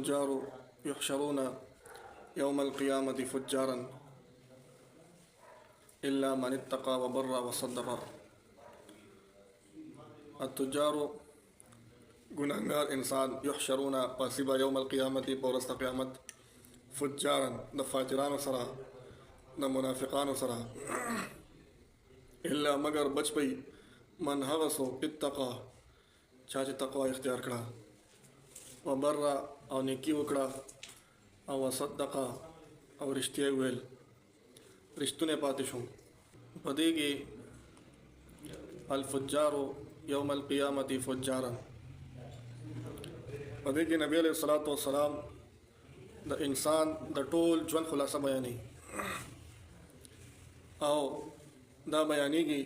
التجار يحشرون يوم القيامة فجارا إلا من اتقى وبر وصدق. التجار गुनहगार इंसान युहशरून पासिबा यौम क़ियामती पौरस्त क़ियामत फुज्जारन द फाजिरान सरा द मुनाफिकान सरा इल्ला मगर बच पई मन हवसो इत्तका चाचे तकवा इख्तियार कड़ा व बर्रा और नेकी वकड़ा और वसद्दका और रिश्ते वेल रिश्तुने पातिशों पदेगी अल फुज्जारो यौम अल क़ियामती फुज्जारन पदे कि नबी अलैहिस्सलातु वस्सलाम द इंसान द टोल जवन खुलासा बयानी आओ दा बयानी की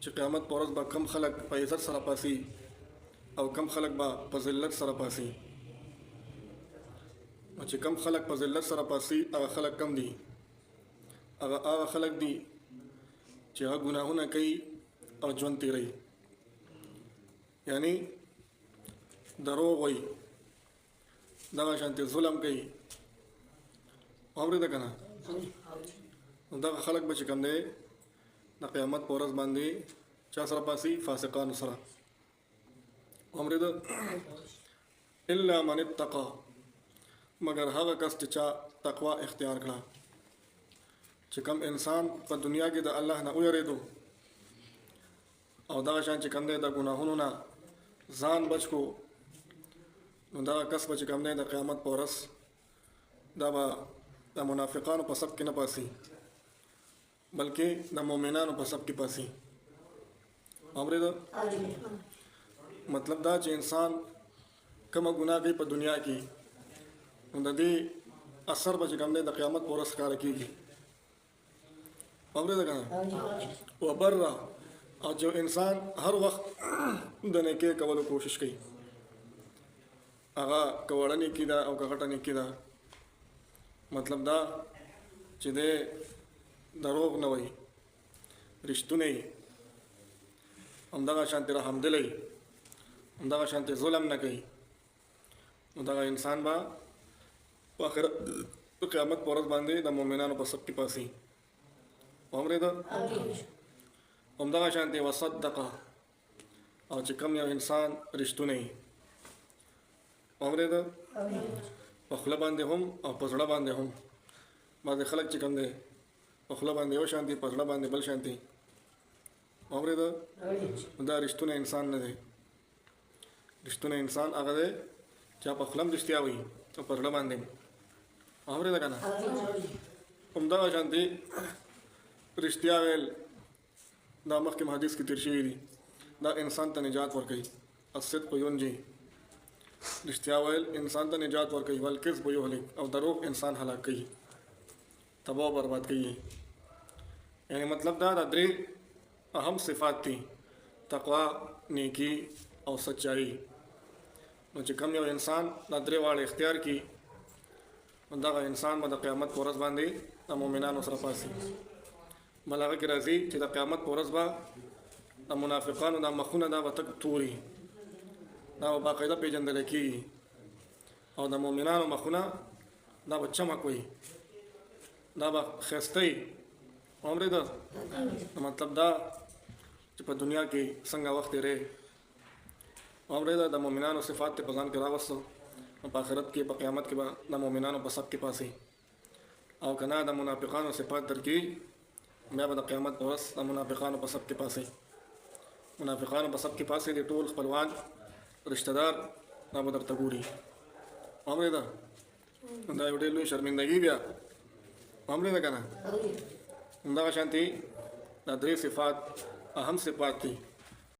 क़यामत पौरस बा कम खलक प इज़्ज़त सरापासी और कम खलक बा फ़ज़िल्लत सरापासी अच्छे कम खलक फ़ज़िल्लत सरापासी अगर खलक कम दी अगर खलक दी चाहे गुनाहों न कई और जवनती रही यानी दरोग वही दगा शांति जुलम कई अमृत कना दगा खलक बच कम दे न क़यामत पौरस बांधी चा सरपासी फासिकान सरा अमृत इल्ला मन इत्तका मगर हग कस चा तकवा इख्तियार करा चिकम इंसान पर दुनिया की द अल्लाह न उयरे दो और दगा शान चिकम दे द गुनाहों ना जान बच को दा कस बच कम ने द क़यामत पौरस दबा द मुनाफिकान पर सब के न पासी बल्कि द मोमिनान पर सब की पासी अमृत मतलब दा चे इंसान कम गुनाह की पर दुनिया की दे असर बच कम ने द क़यामत पौरस का रखीगी अमृत कहना वह बर्रा और जो इंसान हर वक्त दने के कवल कोशिश की आगा कवड़नी किदा और कगटनी किदा मतलब दा चिदे दरोग न वही रिश्तु नहीं हमदगा शांति रहा हम दिलई हमदगा शांति जुलम न कही हमदगा इंसान बा आखिर क़यामत पौरस बांधे द मोमिनान पर सबकी पासी हमरे द हमदगा शांति वसद्दका और चिकम या इंसान रिश्तु नहीं अमरे द पखला बांधे हम और पसड़ा बांधे हम बाद खलक चिकन दे पखला बांधे वो शांति पसड़ा बांधे बल शांति अमरे द रिश्तु ने इंसान न दे रिश्तु ने इंसान अगर दे चाहे पखलम रिश्तिया हुई तो पसड़ा बांधे अमरे द कहना उमदा शांति रिश्तिया वेल दामक के हदीस की तिरशी दी दा इंसान त निजात वर कही असद कोयुन जी रिश्तिया वेल इंसान त निजात वर कही वल किस बोयो हले और दरोग इंसान हलाक कही तबाह बर्बाद कही यानी मतलब दा दरे अहम सिफात थी तकवा नेकी और सच्चाई मुझे कम यो इंसान दरे वाले इख्तियार की दा इंसान मद क़यामत पौरस बांधे द मोमिनान सरपासी मलागा की राजी च क़यामत पौरस बा द मुनाफिकान दा मखुना दा वतक तूरी दा बाकायदा पेजंदले की और द मोमिनान मखुना दा चमक हुई दा बा खस्तई उम्र द मतलब दा पर दुनिया की संगा वक्त रहे उम्र द मोमिनान सिफात पजान के रावसो आखिरत के क़यामत के बाद द मोमिनान पर सब के पास ही और कना द मुनाफिकान सिफात दर की मैं बद क़यामत पौरस द मुनाफिकान पर सब के पास है मुनाफिकान पर सब के पास है टोल पलवान रिश्तेदार ना बदर तगूरी हमरे दा उड़े लुई शर्मिंदगी बिया हमरे दा कहना उमदा शांति दरे सिफात अहम सिफात थी